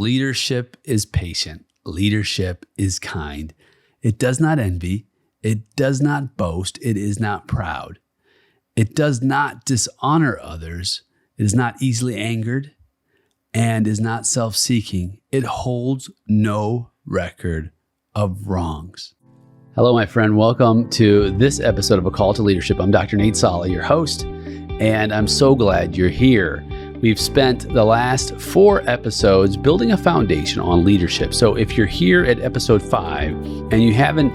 Leadership is patient. Leadership is kind. It does not envy. It does not boast. It is not proud. It does not dishonor others. It is not easily angered and is not self-seeking. It holds no record of wrongs. Hello, my friend. Welcome to this episode of A Call to Leadership. I'm Dr. Nate Sala, your host, and I'm so glad you're here. We've spent the last 4 episodes building a foundation on leadership. So if you're here at episode 5 and you haven't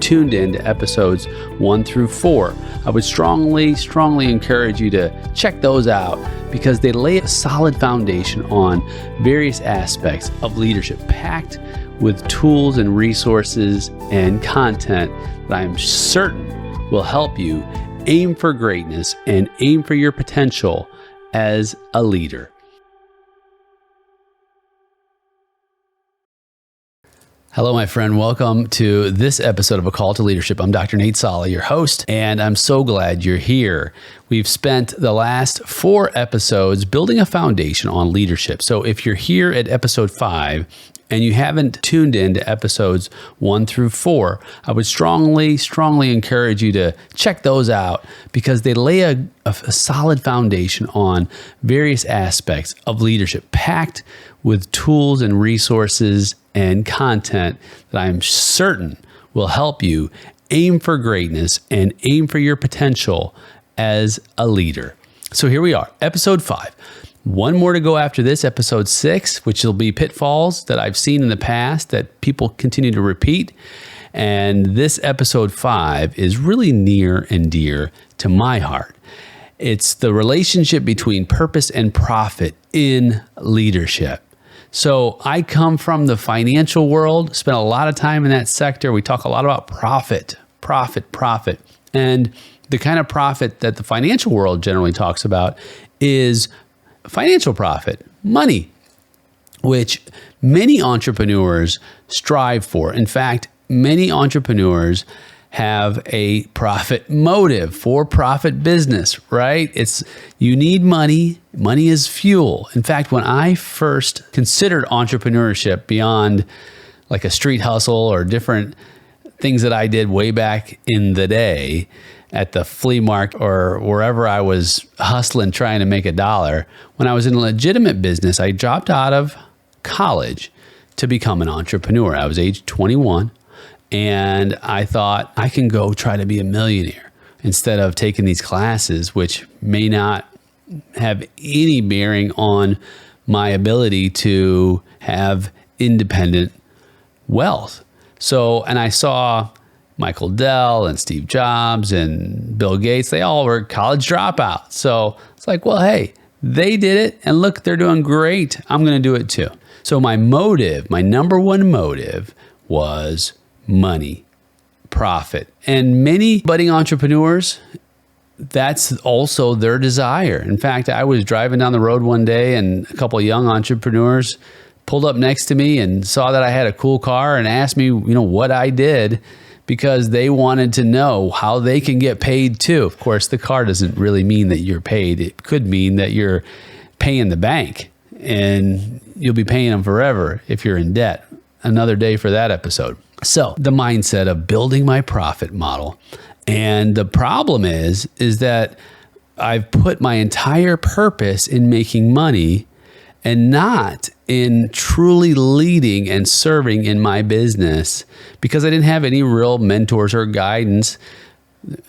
tuned in to episodes 1 through 4, I would strongly encourage you to check those out because they lay a solid foundation on various aspects of leadership, packed with tools and resources and content that I'm certain will help you aim for greatness and aim for your potential as a leader. Hello, my friend. Welcome to this episode of A Call to Leadership. I'm Dr. Nate Sala, your host, and I'm so glad you're here. We've spent the last 4 episodes building a foundation on leadership. So if you're here at episode 5 and you haven't tuned in to episodes 1 through 4, I would strongly encourage you to check those out because they lay a solid foundation on various aspects of leadership, packed with tools and resources and content that I'm certain will help you aim for greatness and aim for your potential as a leader. So here we are, episode 5. One more to go after this, episode 6, which will be pitfalls that I've seen in the past that people continue to repeat. And this episode 5 is really near and dear to my heart. It's the relationship between purpose and profit in leadership. So I come from the financial world, spent a lot of time in that sector. We talk a lot about profit. And the kind of profit that the financial world generally talks about is financial profit, money, which many entrepreneurs strive for. In fact, many entrepreneurs have a profit motive, for-profit business, right? You need money. Money is fuel. In fact, when I first considered entrepreneurship beyond like a street hustle or different things that I did way back in the day at the flea market or wherever I was hustling, trying to make a dollar, when I was in a legitimate business, I dropped out of college to become an entrepreneur. I was age 21. And I thought I can go try to be a millionaire instead of taking these classes, which may not have any bearing on my ability to have independent wealth. So, and I saw Michael Dell and Steve Jobs and Bill Gates, they all were college dropouts. So it's like, well, hey, they did it and look, they're doing great. I'm going to do it too. So my number one motive was money, profit. And many budding entrepreneurs, that's also their desire. In fact, I was driving down the road one day and a couple of young entrepreneurs pulled up next to me and saw that I had a cool car and asked me, what I did because they wanted to know how they can get paid too. Of course, the car doesn't really mean that you're paid. It could mean that you're paying the bank and you'll be paying them forever if you're in debt. Another day for that episode. So the mindset of building my profit model. And the problem is that I've put my entire purpose in making money and not in truly leading and serving in my business because I didn't have any real mentors or guidance.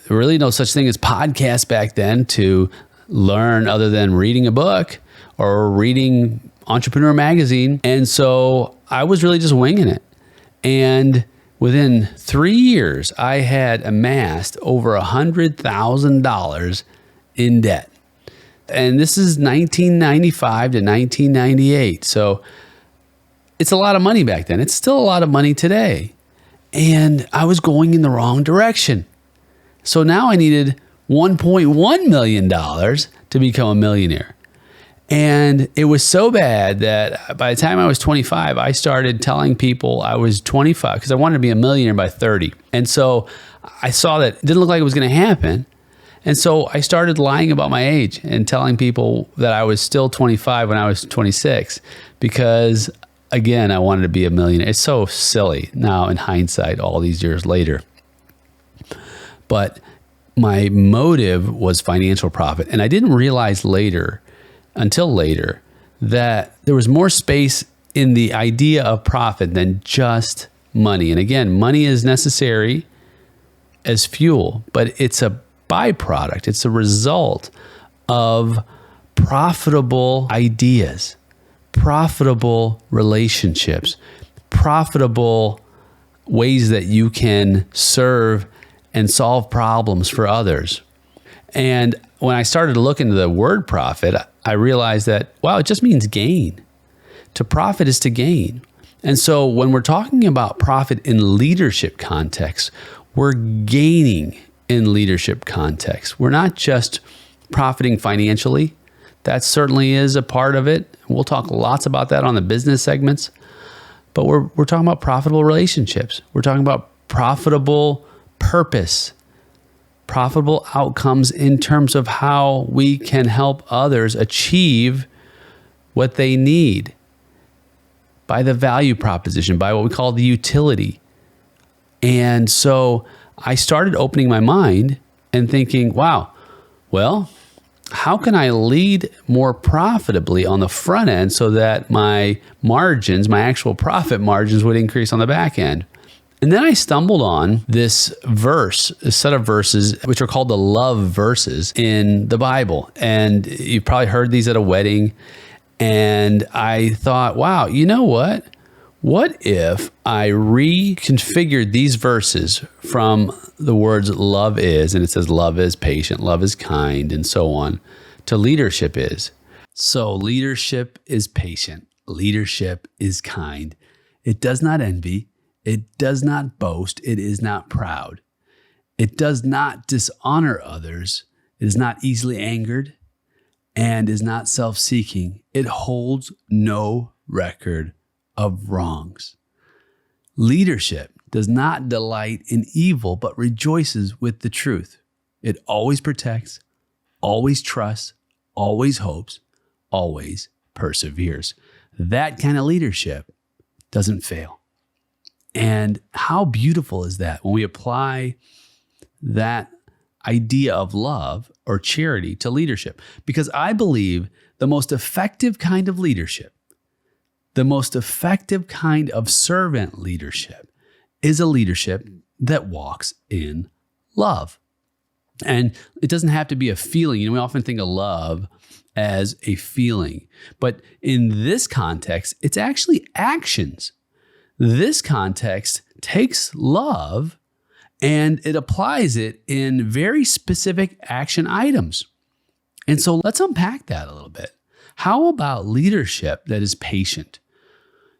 Really no such thing as podcasts back then to learn other than reading a book or reading Entrepreneur Magazine. And so I was really just winging it. And within 3 years, I had amassed over $100,000 in debt. And this is 1995 to 1998. So it's a lot of money back then. It's still a lot of money today. And I was going in the wrong direction. So now I needed $1.1 million to become a millionaire. And it was so bad that by the time I was 25, I started telling people I was 25 because I wanted to be a millionaire by 30. And so I saw that it didn't look like it was going to happen. And so I started lying about my age and telling people that I was still 25 when I was 26 because again, I wanted to be a millionaire. It's so silly now in hindsight, all these years later. But my motive was financial profit. And I didn't realize until later, that there was more space in the idea of profit than just money. And again, money is necessary as fuel, but it's a byproduct. It's a result of profitable ideas, profitable relationships, profitable ways that you can serve and solve problems for others. And when I started to look into the word profit, I realized that, wow, it just means gain. To profit is to gain. And so when we're talking about profit in leadership context, we're gaining in leadership context. We're not just profiting financially. That certainly is a part of it. We'll talk lots about that on the business segments. But we're talking about profitable relationships. We're talking about profitable purpose, profitable outcomes in terms of how we can help others achieve what they need by the value proposition, by what we call the utility. And so I started opening my mind and thinking, wow, well, how can I lead more profitably on the front end so that my margins, my actual profit margins, would increase on the back end? And then I stumbled on this verse, a set of verses, which are called the love verses in the Bible. And you've probably heard these at a wedding. And I thought, wow, you know what? What if I reconfigured these verses from the words love is, and it says love is patient, love is kind, and so on, to leadership is. So leadership is patient. Leadership is kind. It does not envy. It does not boast. It is not proud. It does not dishonor others. It is not easily angered and is not self-seeking. It holds no record of wrongs. Leadership does not delight in evil, but rejoices with the truth. It always protects, always trusts, always hopes, always perseveres. That kind of leadership doesn't fail. And how beautiful is that when we apply that idea of love or charity to leadership? Because I believe the most effective kind of leadership, the most effective kind of servant leadership is a leadership that walks in love. And it doesn't have to be a feeling. You know, we often think of love as a feeling, but in this context, it's actually actions. This context takes love and it applies it in very specific action items. And so let's unpack that a little bit. How about leadership that is patient?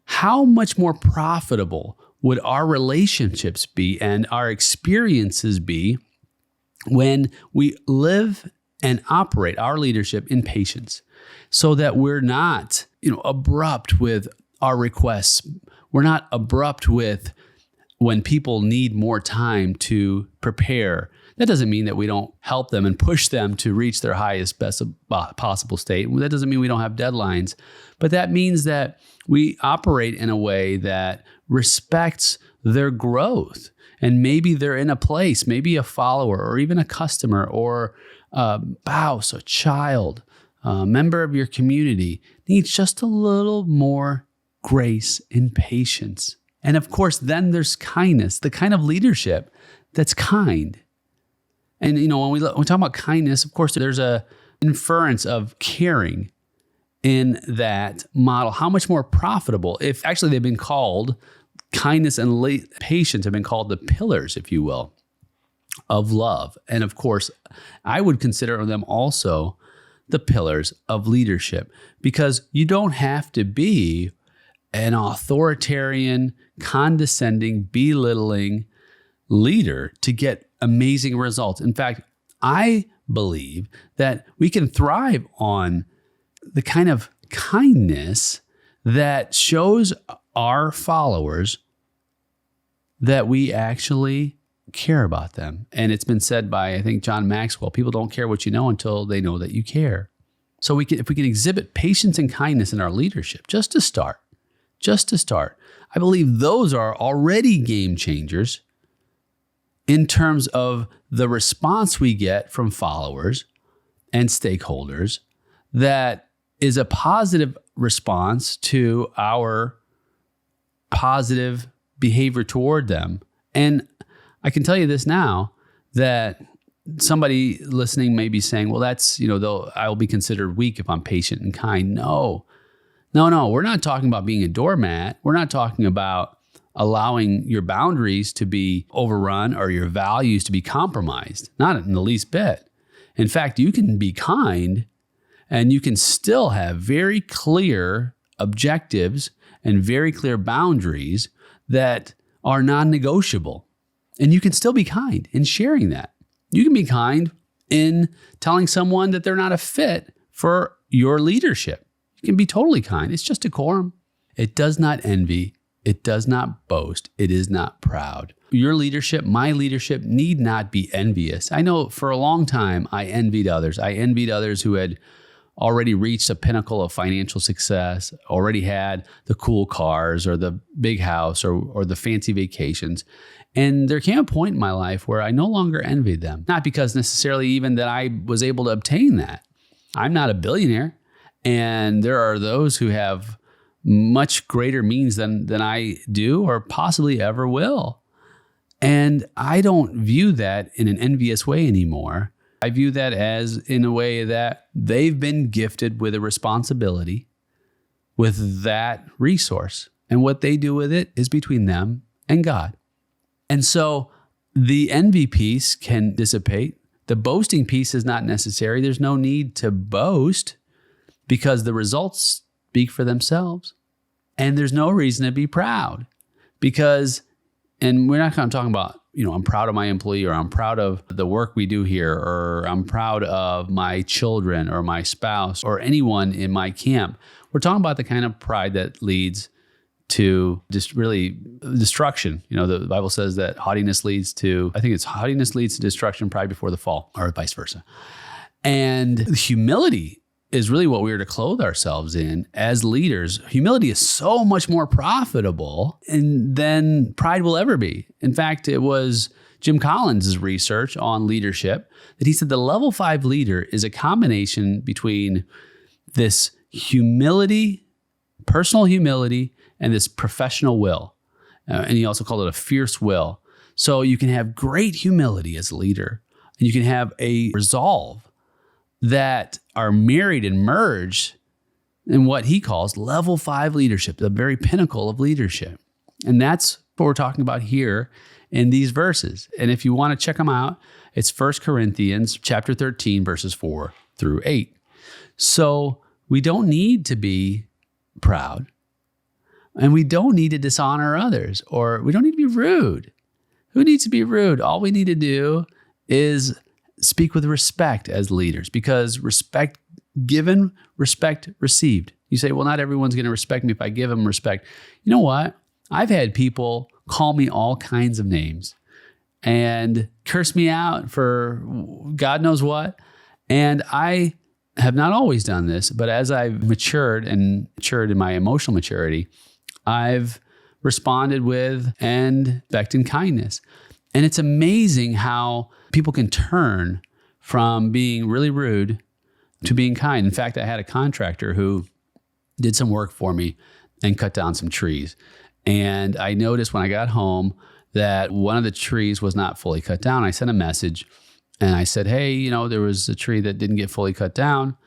How much more profitable would our relationships be and our experiences be when we live and operate our leadership in patience, so that we're not, abrupt with our requests. We're not abrupt with when people need more time to prepare. That doesn't mean that we don't help them and push them to reach their highest, best possible state. That doesn't mean we don't have deadlines, but that means that we operate in a way that respects their growth. And maybe they're in a place, maybe a follower or even a customer or a spouse, a child, a member of your community needs just a little more grace and patience. And of course, then there's kindness, the kind of leadership that's kind. And, when we talk about kindness, of course, there's a inference of caring in that model. How much more profitable if actually they've been called, kindness and patience have been called the pillars, if you will, of love. And of course, I would consider them also the pillars of leadership, because you don't have to be an authoritarian, condescending, belittling leader to get amazing results. In fact, I believe that we can thrive on the kind of kindness that shows our followers that we actually care about them. And it's been said by, I think, John Maxwell, people don't care what you know until they know that you care. So if we can exhibit patience and kindness in our leadership, just to start, just to start. I believe those are already game changers in terms of the response we get from followers and stakeholders that is a positive response to our positive behavior toward them. And I can tell you this now, that somebody listening may be saying, well, that's, though I will be considered weak if I'm patient and kind. No, we're not talking about being a doormat. We're not talking about allowing your boundaries to be overrun or your values to be compromised. Not in the least bit. In fact, you can be kind and you can still have very clear objectives and very clear boundaries that are non-negotiable. And you can still be kind in sharing that. You can be kind in telling someone that they're not a fit for your leadership. You can be totally kind. It's just decorum. It does not envy. It does not boast. It is not proud. Your leadership, my leadership, need not be envious. I know for a long time I envied others. I envied others who had already reached a pinnacle of financial success, already had the cool cars or the big house or the fancy vacations. And there came a point in my life where I no longer envied them. Not because necessarily even that I was able to obtain that. I'm not a billionaire. And there are those who have much greater means than I do or possibly ever will. And I don't view that in an envious way anymore. I view that as in a way that they've been gifted with a responsibility with that resource. And what they do with it is between them and God. And so the envy piece can dissipate. The boasting piece is not necessary. There's no need to boast because the results speak for themselves. And there's no reason to be proud because, and we're not kind of talking about, I'm proud of my employee or I'm proud of the work we do here or I'm proud of my children or my spouse or anyone in my camp. We're talking about the kind of pride that leads to just really destruction. The Bible says that haughtiness leads to destruction, pride before the fall, or vice versa. And humility is really what we are to clothe ourselves in as leaders. Humility is so much more profitable than pride will ever be. In fact, it was Jim Collins' research on leadership that he said the level 5 leader is a combination between this humility, personal humility, and this professional will. And he also called it a fierce will. So you can have great humility as a leader, and you can have a resolve that are married and merged in what he calls level 5 leadership, the very pinnacle of leadership. And that's what we're talking about here in these verses. And if you want to check them out, it's 1 Corinthians chapter 13, verses 4 through 8. So we don't need to be proud, and we don't need to dishonor others, or we don't need to be rude. Who needs to be rude? All we need to do is speak with respect as leaders, because respect given, respect received. You say, well, not everyone's going to respect me if I give them respect. You know what? I've had people call me all kinds of names and curse me out for God knows what. And I have not always done this, but as I've matured in my emotional maturity, I've responded with and respect and kindness. And it's amazing how people can turn from being really rude to being kind. In fact, I had a contractor who did some work for me and cut down some trees. And I noticed when I got home that one of the trees was not fully cut down. I sent a message and I said, hey, there was a tree that didn't get fully cut down.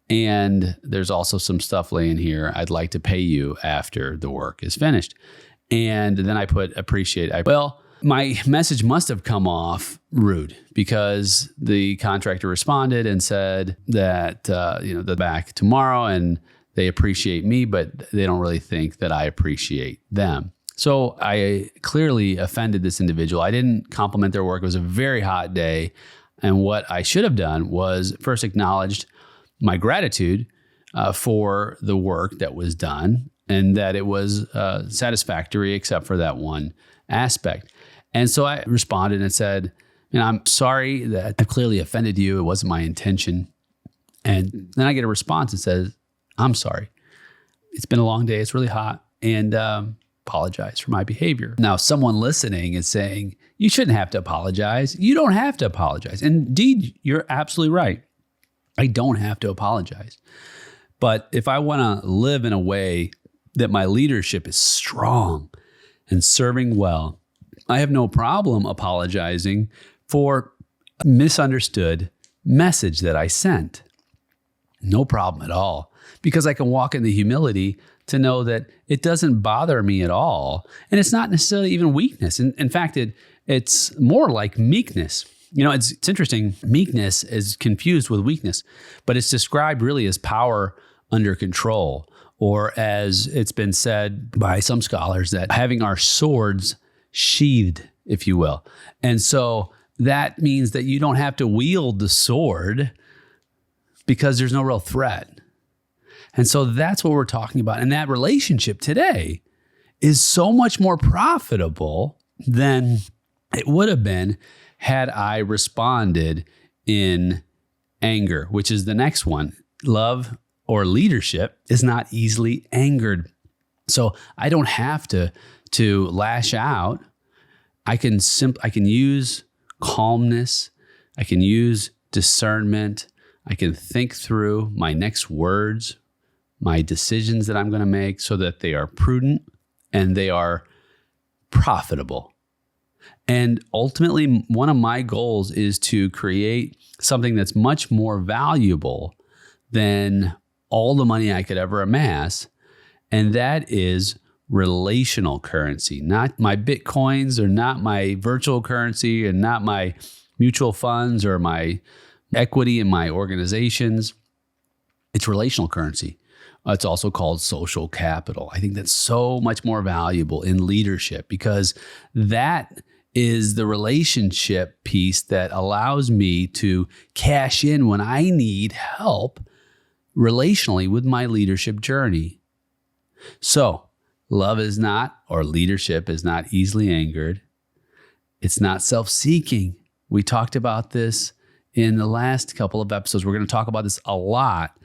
And there's also some stuff laying here. I'd like to pay you after the work is finished. And then I put appreciate. My message must have come off rude because the contractor responded and said that, they're back tomorrow and they appreciate me, but they don't really think that I appreciate them. So I clearly offended this individual. I didn't compliment their work. It was a very hot day. And what I should have done was first acknowledged my gratitude for the work that was done and that it was satisfactory except for that one aspect. And so I responded and said, I'm sorry that I've clearly offended you. It wasn't my intention. And then I get a response that says, I'm sorry. It's been a long day. It's really hot. and apologize for my behavior. Now, someone listening is saying, you shouldn't have to apologize. You don't have to apologize. Indeed, you're absolutely right. I don't have to apologize. But if I want to live in a way that my leadership is strong and serving well, I have no problem apologizing for a misunderstood message that I sent. No problem at all, because I can walk in the humility to know that it doesn't bother me at all. And it's not necessarily even weakness. In fact, it's more like meekness. It's interesting. Meekness is confused with weakness, but it's described really as power under control, or as it's been said by some scholars, that having our swords sheathed, if you will. And so that means that you don't have to wield the sword because there's no real threat. And so that's what we're talking about. And that relationship today is so much more profitable than it would have been had I responded in anger, which is the next one. Love or leadership is not easily angered. So I don't have to lash out. I can use calmness. I can use discernment. I can think through my next words, my decisions that I'm going to make, so that they are prudent and they are profitable. And ultimately, one of my goals is to create something that's much more valuable than all the money I could ever amass. And that is relational currency, not my Bitcoins, or not my virtual currency, and not my mutual funds or my equity in my organizations. It's relational currency. It's also called social capital. I think that's so much more valuable in leadership, because that is the relationship piece that allows me to cash in when I need help relationally with my leadership journey. So love is not, or leadership is not, easily angered. It's not self-seeking. We talked about this in the last couple of episodes. We're going to talk about this a lot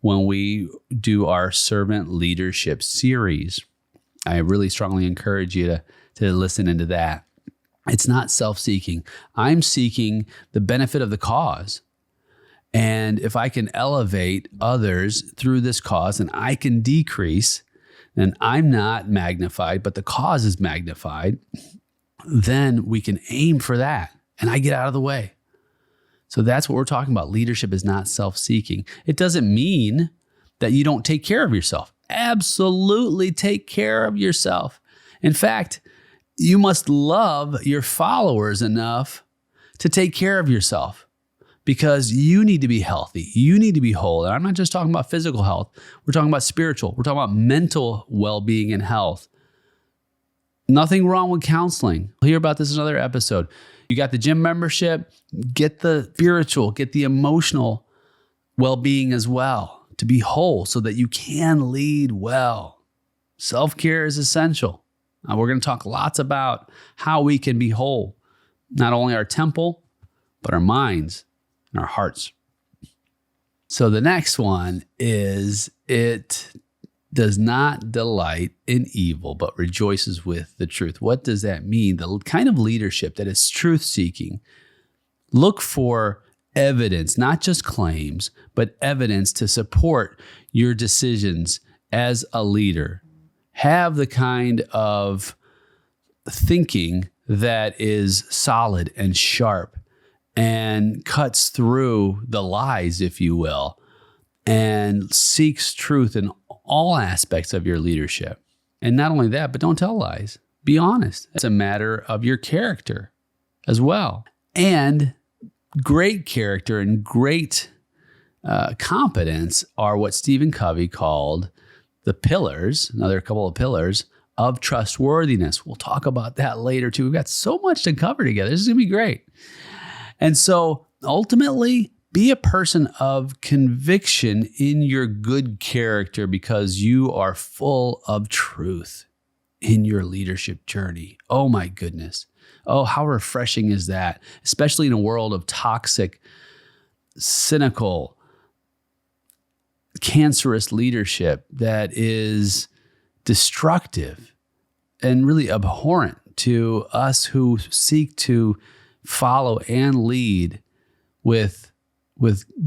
when we do our servant leadership series. I really strongly encourage you to listen into that. It's not self-seeking. I'm seeking the benefit of the cause. And if I can elevate others through this cause and I can decrease, then I'm not magnified, but the cause is magnified, then we can aim for that and I get out of the way. So that's what we're talking about. Leadership is not self-seeking. It doesn't mean that you don't take care of yourself. Absolutely take care of yourself. In fact, you must love your followers enough to take care of yourself, because you need to be healthy. You need to be whole. And I'm not just talking about physical health. We're talking about spiritual. We're talking about mental well-being and health. Nothing wrong with counseling. We'll hear about this in another episode. You got the gym membership, get the spiritual, get the emotional well-being as well, to be whole so that you can lead well. Self-care is essential. We're going to talk lots about how we can be whole, not only our temple, but our minds and our hearts. So the next one is, it does not delight in evil, but rejoices with the truth. What does that mean? The kind of leadership that is truth-seeking. Look for evidence, not just claims, but evidence to support your decisions as a leader. Have the kind of thinking that is solid and sharp and cuts through the lies, if you will, and seeks truth in all aspects of your leadership. And not only that, but don't tell lies. Be honest. It's a matter of your character as well. And great character and great competence are what Stephen Covey called the pillars, another couple of pillars of trustworthiness. We'll talk about that later too. We've got so much to cover together. This is going to be great. And so ultimately, be a person of conviction in your good character, because you are full of truth in your leadership journey. Oh my goodness. Oh, how refreshing is that? Especially in a world of toxic, cynical, cancerous leadership that is destructive and really abhorrent to us who seek to follow and lead with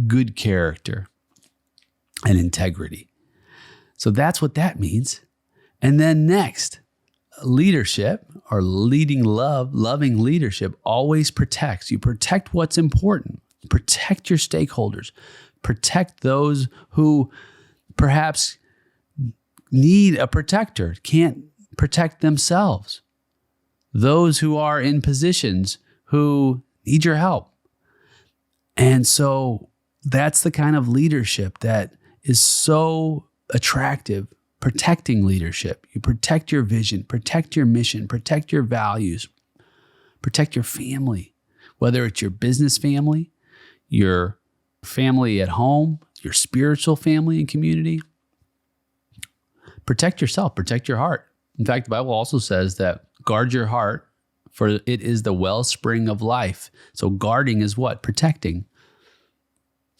good character and integrity. So that's what that means. And then next, leadership or loving leadership always protects. You protect what's important. Protect your stakeholders. Protect those who perhaps need a protector, can't protect themselves. Those who are in positions who need your help. And so that's the kind of leadership that is so attractive. Protecting leadership. You protect your vision, protect your mission, protect your values, protect your family, whether it's your business family, your family at home, your spiritual family and community. Protect yourself, protect your heart. In fact, the Bible also says that guard your heart, for it is the wellspring of life. So guarding is what? Protecting.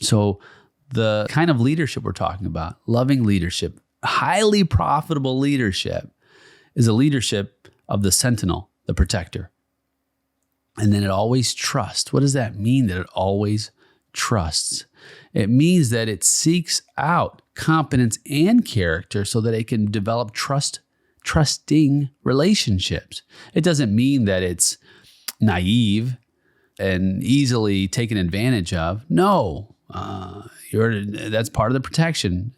So the kind of leadership we're talking about, loving leadership, highly profitable leadership, is a leadership of the sentinel, the protector. And then it always trusts. What does that mean, that it always trusts? It means that it seeks out competence and character so that it can develop trusting relationships. It doesn't mean that it's naive and easily taken advantage of. No, that's part of the protection.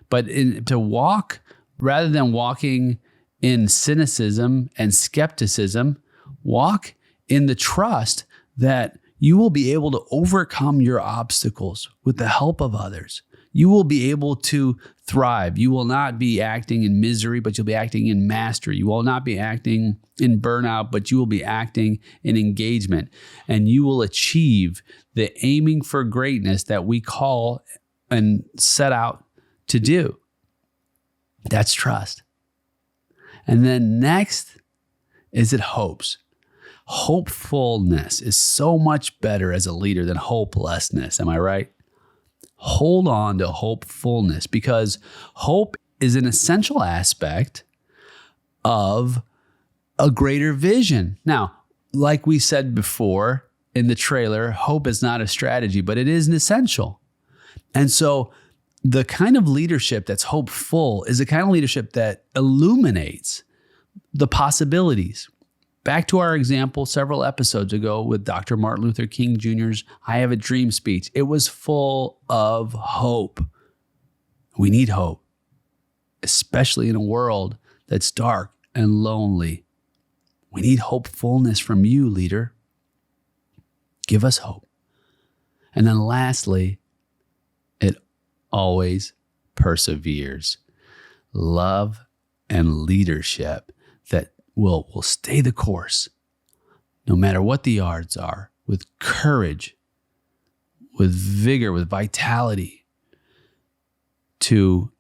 But to walk, rather than walking in cynicism and skepticism, walk in the trust that you will be able to overcome your obstacles with the help of others. You will be able to thrive. You will not be acting in misery, but you'll be acting in mastery. You will not be acting in burnout, but you will be acting in engagement. And you will achieve the aiming for greatness that we call and set out to do. That's trust. And then next is it hopes. Hopefulness is so much better as a leader than hopelessness. Am I right? Hold on to hopefulness, because hope is an essential aspect of a greater vision. Now, like we said before in the trailer, hope is not a strategy, but it is an essential. And so the kind of leadership that's hopeful is the kind of leadership that illuminates the possibilities. Back to our example several episodes ago with Dr. Martin Luther King Jr.'s I Have a Dream speech. It was full of hope. We need hope, especially in a world that's dark and lonely. We need hopefulness from you, leader. Give us hope. And then lastly, it always perseveres. Love and leadership that will stay the course, no matter what the odds are, with courage, with vigor, with vitality, to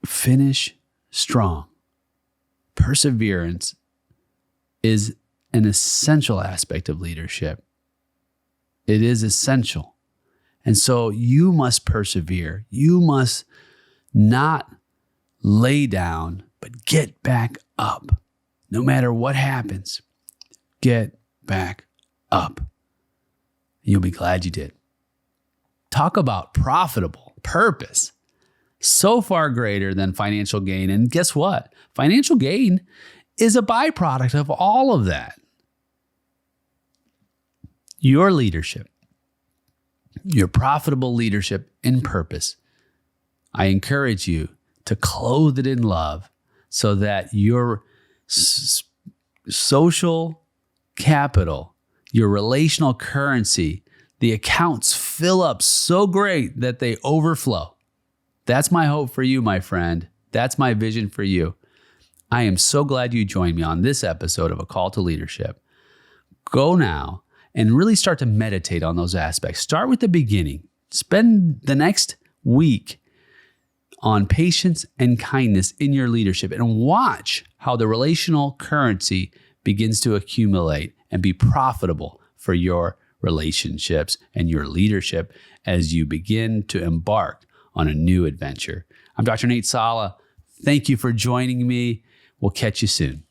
finish strong. Perseverance is an essential aspect of leadership. It is essential. And so you must persevere. You must not lay down, but get back up. No matter what happens, get back up. You'll be glad you did. Talk about profitable purpose. So far greater than financial gain. And guess what? Financial gain is a byproduct of all of that. Your leadership, your profitable leadership in purpose, I encourage you to clothe it in love so that your social capital, your relational currency, the accounts fill up so great that they overflow. That's my hope for you, my friend. That's my vision for you. I am so glad you joined me on this episode of A Call to Leadership. Go now and really start to meditate on those aspects. Start with the beginning. Spend the next week on patience and kindness in your leadership and watch how the relational currency begins to accumulate and be profitable for your relationships and your leadership as you begin to embark on a new adventure. I'm Dr. Nate Sala. Thank you for joining me. We'll catch you soon.